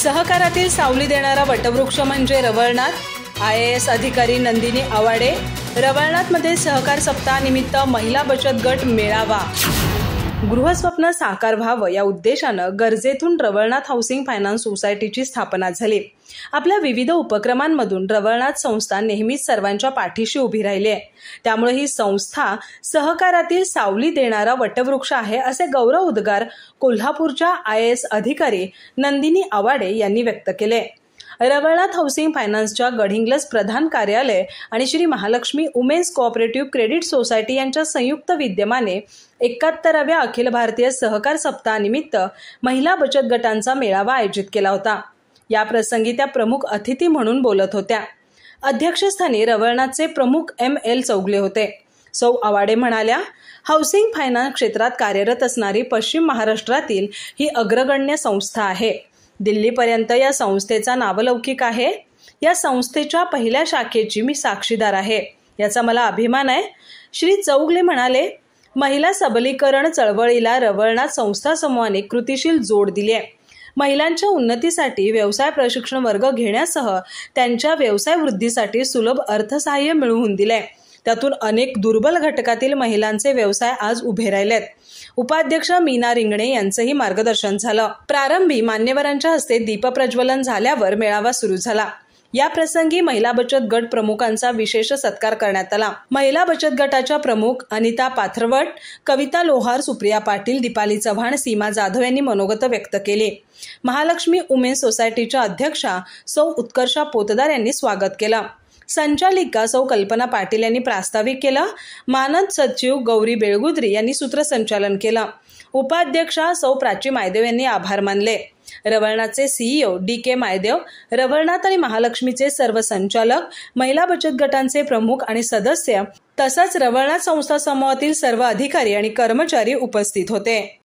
सहकारातील सावली देणारा वटवृक्ष म्हणजे रवळनाथ। IAS अधिकारी नंदिनी आवाडे। रवळनाथमध्ये सहकार सप्ताहानिमित्त महिला बचत गट मेळावा। गृहस्वप्न साकार व्हावं या उद्देशानं गरजेतून रवळनाथ हाऊसिंग फायनान्स सोसायटीची स्थापना झाली। आपल्या विविध उपक्रमांमधून रवळनाथ संस्था नेहमीच सर्वांच्या पाठीशी उभी राहिली आहे। त्यामुळे ही संस्था सहकारातील सावली देणारा वटवृक्ष आहे असे गौरव उद्गार कोल्हापूरच्या IAS अधिकारी नंदिनी आवाडे यांनी व्यक्त केले। रवळनाथ हाऊसिंग फायनान्सच्या गडहिंग्लज प्रधान कार्यालय आणि Shri Mahalakshmi women's cooperative credit society यांच्या संयुक्त विद्यमाने 71व्या अखिल भारतीय सहकार सप्ताहानिमित्त महिला बचत गटांचा मेळावा आयोजित केला होता। या प्रसंगी त्या प्रमुख अतिथी म्हणून बोलत होत्या। अध्यक्षस्थानी रवळनाथचे प्रमुख ML चौगले होते। सौ आवाडे म्हणाल्या, हाऊसिंग फायनान्स क्षेत्रात कार्यरत असणारी पश्चिम महाराष्ट्रातील ही अग्रगण्य संस्था आहे। दिल्लीपर्यंत या संस्थेचा नावलौकिक आहे। या संस्थेच्या पहिल्या शाखेची मी साक्षीदार आहे, याचा मला अभिमान आहे। श्री चौगले म्हणाले, महिला सबलीकरण चळवळीला रवळनाथ संस्था समूहाने कृतीशील जोड दिली आहे। महिलांच्या उन्नतीसाठी व्यवसाय प्रशिक्षण वर्ग घेण्यासह त्यांच्या व्यवसाय वृद्धीसाठी सुलभ अर्थसहाय्य मिळवून दिले। त्यातून अनेक दुर्बल घटकातील महिलांचे व्यवसाय आज उभे राहिलेत। उपाध्यक्ष मीना रिंगणे यांचंही मार्गदर्शन झालं। प्रारंभी मान्यवरांच्या हस्ते दीपप्रज्वलन झाल्यावर मेळावा सुरू झाला। या प्रसंगी महिला बचत गट प्रमुखांचा विशेष सत्कार करण्यात आला। महिला बचत गटाच्या प्रमुख अनिता पाथरवट, कविता लोहार, सुप्रिया पाटील, दीपाली चव्हाण, सीमा जाधव यांनी मनोगत व्यक्त केले। महालक्ष्मी वुमेन्स सोसायटीच्या अध्यक्षा सौ उत्कर्षा पोतदार यांनी स्वागत केलं। संचालिका सौ कल्पना पाटील यांनी प्रास्ताविक केलं। मानद सचिव गौरी बेळगुद्री यांनी सूत्रसंचालन केलं। उपाध्यक्षा सौ प्राची मायदेव यांनी आभार मानले। रवळनाथचे CEO DK मायदेव, रवळनाथ आणि महालक्ष्मीचे सर्व संचालक, महिला बचत गटांचे प्रमुख आणि सदस्य तसंच रवळनाथ संस्था समूहातील सर्व अधिकारी आणि कर्मचारी उपस्थित होते।